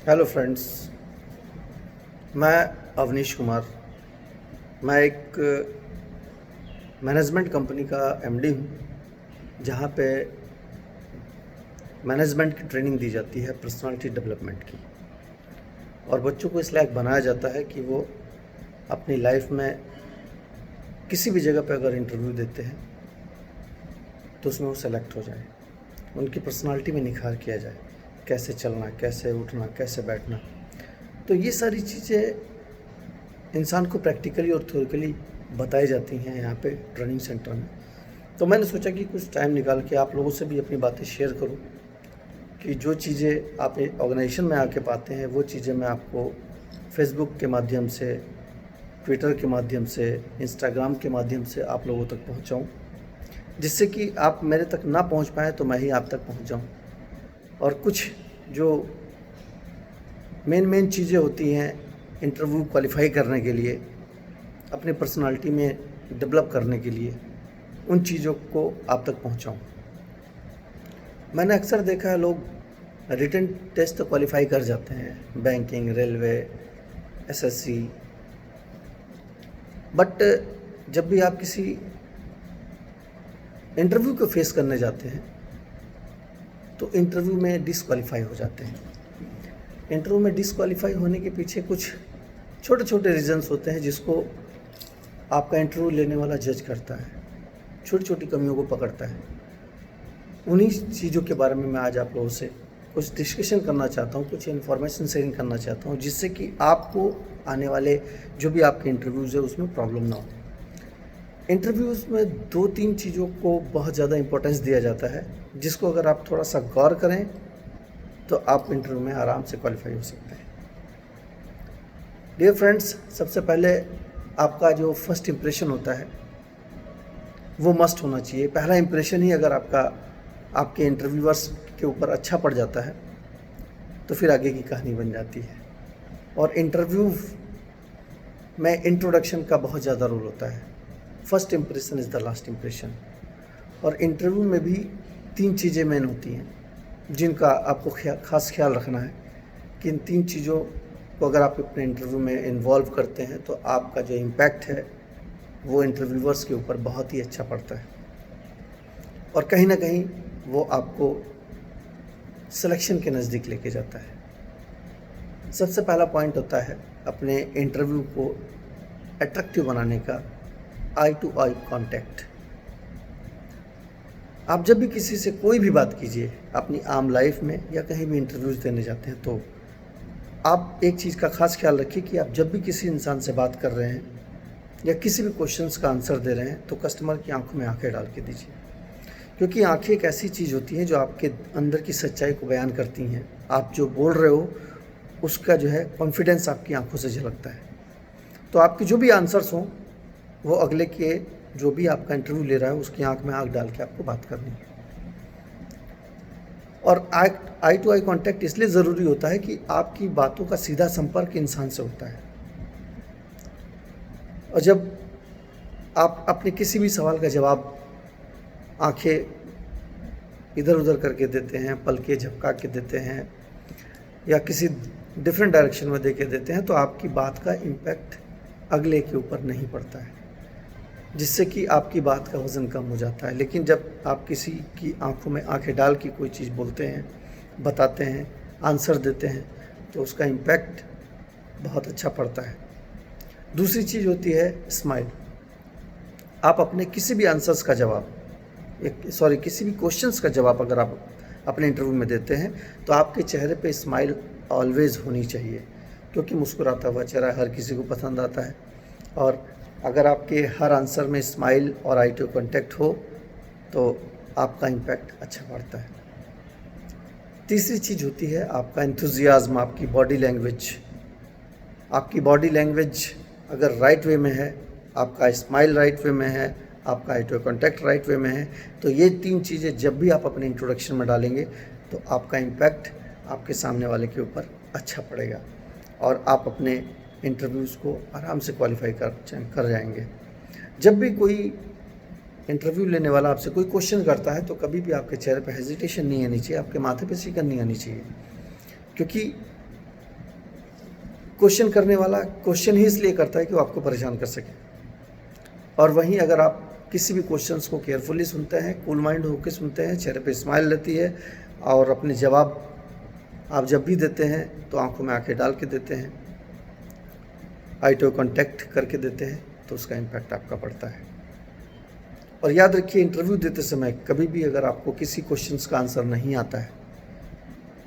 Hello friends. मैं अवनीश कुमार। मैं एक मैनेजमेंट कंपनी का एमडी हूँ, जहाँ पे मैनेजमेंट की ट्रेनिंग दी जाती है, पर्सनालिटी डेवलपमेंट की। और बच्चों को इस लायक बनाया जाता है कि वो अपनी लाइफ में किसी भी जगह पे अगर इंटरव्यू देते हैं तो उसमें वो सेलेक्ट हो जाए, उनकी पर्सनालिटी में निखार किया जाए, कैसे चलना, कैसे उठना, कैसे बैठना। तो ये सारी चीज़ें इंसान को प्रैक्टिकली और थ्योरिकली बताई जाती हैं यहाँ पे ट्रेनिंग सेंटर में। तो मैंने सोचा कि कुछ टाइम निकाल के आप लोगों से भी अपनी बातें शेयर करूँ कि जो चीज़ें आप ऑर्गेनाइजेशन में आके पाते हैं वो चीज़ें मैं आपको फेसबुक के माध्यम से, ट्विटर के माध्यम से, इंस्टाग्राम के माध्यम से आप लोगों तक पहुँचाऊँ, जिससे कि आप मेरे तक ना पहुँच पाएँ तो मैं ही आप तक पहुँच जाऊँ। और कुछ जो मेन चीज़ें होती हैं इंटरव्यू क्वालिफाई करने के लिए, अपनी पर्सनालिटी में डेवलप करने के लिए, उन चीज़ों को आप तक पहुंचाऊं। मैंने अक्सर देखा है लोग रिटन टेस्ट तो क्वालिफाई कर जाते हैं, बैंकिंग, रेलवे, एसएससी, बट जब भी आप किसी इंटरव्यू को फेस करने जाते हैं तो इंटरव्यू में डिसक्वालीफाई हो जाते हैं। इंटरव्यू में डिसक्वालीफाई होने के पीछे कुछ छोटे छोटे रीजंस होते हैं जिसको आपका इंटरव्यू लेने वाला जज करता है, छोटी छोटी कमियों को पकड़ता है। उन्हीं चीज़ों के बारे में मैं आज आप लोगों से कुछ डिस्कशन करना चाहता हूँ, कुछ इन्फॉर्मेशन शेयरिंग करना चाहता हूँ, जिससे कि आपको आने वाले जो भी आपके इंटरव्यूज़ है उसमें प्रॉब्लम ना हो। इंटरव्यूज़ में 2-3 चीज़ों को बहुत ज़्यादा इंपॉर्टेंस दिया जाता है, जिसको अगर आप थोड़ा सा गौर करें तो आप इंटरव्यू में आराम से क्वालिफाई हो सकते हैं। डियर फ्रेंड्स, सबसे पहले आपका जो फर्स्ट इम्प्रेशन होता है वो मस्ट होना चाहिए। पहला इम्प्रेशन ही अगर आपके इंटरव्यूअर्स के ऊपर अच्छा पड़ जाता है तो फिर आगे की कहानी बन जाती है। और इंटरव्यू में इंट्रोडक्शन का बहुत ज़्यादा रोल होता है। First impression is the last impression. और इंटरव्यू में भी 3 चीज़ें मेन होती हैं जिनका आपको खास ख्याल रखना है कि इन 3 चीज़ों को अगर आप अपने इंटरव्यू में इन्वॉल्व करते हैं तो आपका जो इम्पैक्ट है वो इंटरव्यूअर्स के ऊपर बहुत ही अच्छा पड़ता है और कहीं ना कहीं वो आपको सिलेक्शन के नज़दीक लेके जाता है। सबसे पहला पॉइंट होता है अपने इंटरव्यू को अट्रैक्टिव बनाने का आई टू आई कांटेक्ट। आप जब भी किसी से कोई भी बात कीजिए अपनी आम लाइफ में या कहीं भी इंटरव्यूज़ देने जाते हैं तो आप एक चीज़ का खास ख्याल रखिए कि आप जब भी किसी इंसान से बात कर रहे हैं या किसी भी क्वेश्चंस का आंसर दे रहे हैं तो कस्टमर की आंखों में आंखें डाल के दीजिए, क्योंकि आंखें एक ऐसी चीज़ होती हैं जो आपके अंदर की सच्चाई को बयान करती हैं। आप जो बोल रहे हो उसका जो है कॉन्फिडेंस आपकी आंखों से झलकता है। तो आपके जो भी आंसर्स हों वो अगले के जो भी आपका इंटरव्यू ले रहा है उसकी आंख में आंख डाल के आपको बात करनी है। और आई टू आई कांटेक्ट इसलिए ज़रूरी होता है कि आपकी बातों का सीधा संपर्क इंसान से होता है। और जब आप अपने किसी भी सवाल का जवाब आंखें इधर उधर करके देते हैं, पलकें झपका के देते हैं या किसी डिफरेंट डायरेक्शन में दे के देते हैं तो आपकी बात का इम्पैक्ट अगले के ऊपर नहीं पड़ता है, जिससे कि आपकी बात का वज़न कम हो जाता है। लेकिन जब आप किसी की आंखों में आंखें डाल के कोई चीज़ बोलते हैं, बताते हैं, आंसर देते हैं तो उसका इम्पैक्ट बहुत अच्छा पड़ता है। दूसरी चीज़ होती है स्माइल। आप अपने किसी भी आंसर्स का जवाब किसी भी क्वेश्चंस का जवाब अगर आप अपने इंटरव्यू में देते हैं तो आपके चेहरे पे स्माइल ऑलवेज़ होनी चाहिए, क्योंकि मुस्कुराता हुआ चेहरा हर किसी को पसंद आता है। और अगर आपके हर आंसर में स्माइल और आई टू कॉन्टैक्ट हो तो आपका इम्पैक्ट अच्छा बढ़ता है। तीसरी चीज़ होती है आपका एंथुजियाज्म, आपकी बॉडी लैंग्वेज। आपकी बॉडी लैंग्वेज अगर राइट वे में है, आपका स्माइल राइट वे में है, आपका आई टू कॉन्टैक्ट राइट वे में है, तो ये 3 चीज़ें जब भी आप अपने इंट्रोडक्शन में डालेंगे तो आपका इम्पैक्ट आपके सामने वाले के ऊपर अच्छा पड़ेगा और आप अपने इंटरव्यूज़ को आराम से क्वालिफाई कर जाएंगे। जब भी कोई इंटरव्यू लेने वाला आपसे कोई क्वेश्चन करता है तो कभी भी आपके चेहरे पर हेजिटेशन नहीं आनी चाहिए, आपके माथे पे सिकन नहीं आनी चाहिए, क्योंकि क्वेश्चन करने वाला क्वेश्चन ही इसलिए करता है कि वो आपको परेशान कर सके। और वहीं अगर आप किसी भी क्वेश्चंस को केयरफुली सुनते हैं, कूल माइंड होकर सुनते हैं, चेहरे पे स्माइल रहती है और अपने जवाब आप जब भी देते हैं तो आंखों में आंखें डाल के देते हैं, आई टू कॉन्टैक्ट करके देते हैं, तो उसका इम्पैक्ट आपका पड़ता है। और याद रखिए, इंटरव्यू देते समय कभी भी अगर आपको किसी क्वेश्चंस का आंसर नहीं आता है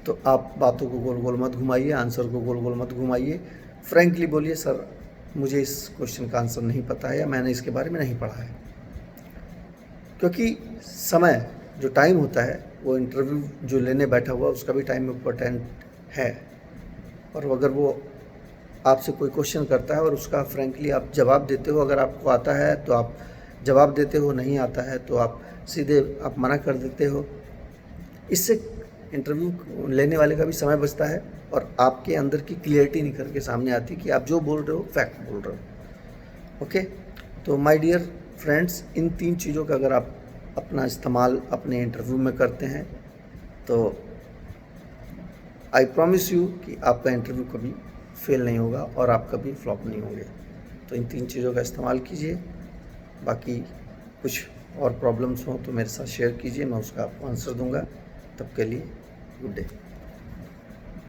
तो आप बातों को गोल गोल मत घुमाइए, आंसर को गोल गोल मत घुमाइए। फ्रैंकली बोलिए, सर मुझे इस क्वेश्चन का आंसर नहीं पता है या मैंने इसके बारे में नहीं पढ़ा है। क्योंकि समय जो टाइम होता है वो इंटरव्यू जो लेने बैठा हुआ उसका भी टाइम इम्पोर्टेंट है। और अगर वो आपसे कोई क्वेश्चन करता है और उसका फ्रैंकली आप जवाब देते हो, अगर आपको आता है तो आप जवाब देते हो, नहीं आता है तो आप सीधे आप मना कर देते हो। इससे इंटरव्यू लेने वाले का भी समय बचता है और आपके अंदर की क्लियरिटी निकल के सामने आती है कि आप जो बोल रहे हो फैक्ट बोल रहे हो। ओके, तो माय डियर फ्रेंड्स, इन 3 चीज़ों का अगर आप अपना इस्तेमाल अपने इंटरव्यू में करते हैं तो आई प्रॉमिस यू कि आपका इंटरव्यू कभी फेल नहीं होगा और आप कभी फ्लॉप नहीं होंगे। तो इन 3 चीज़ों का इस्तेमाल कीजिए। बाकी कुछ और प्रॉब्लम्स हो तो मेरे साथ शेयर कीजिए, मैं उसका आपको आंसर दूंगा। तब के लिए गुड डे।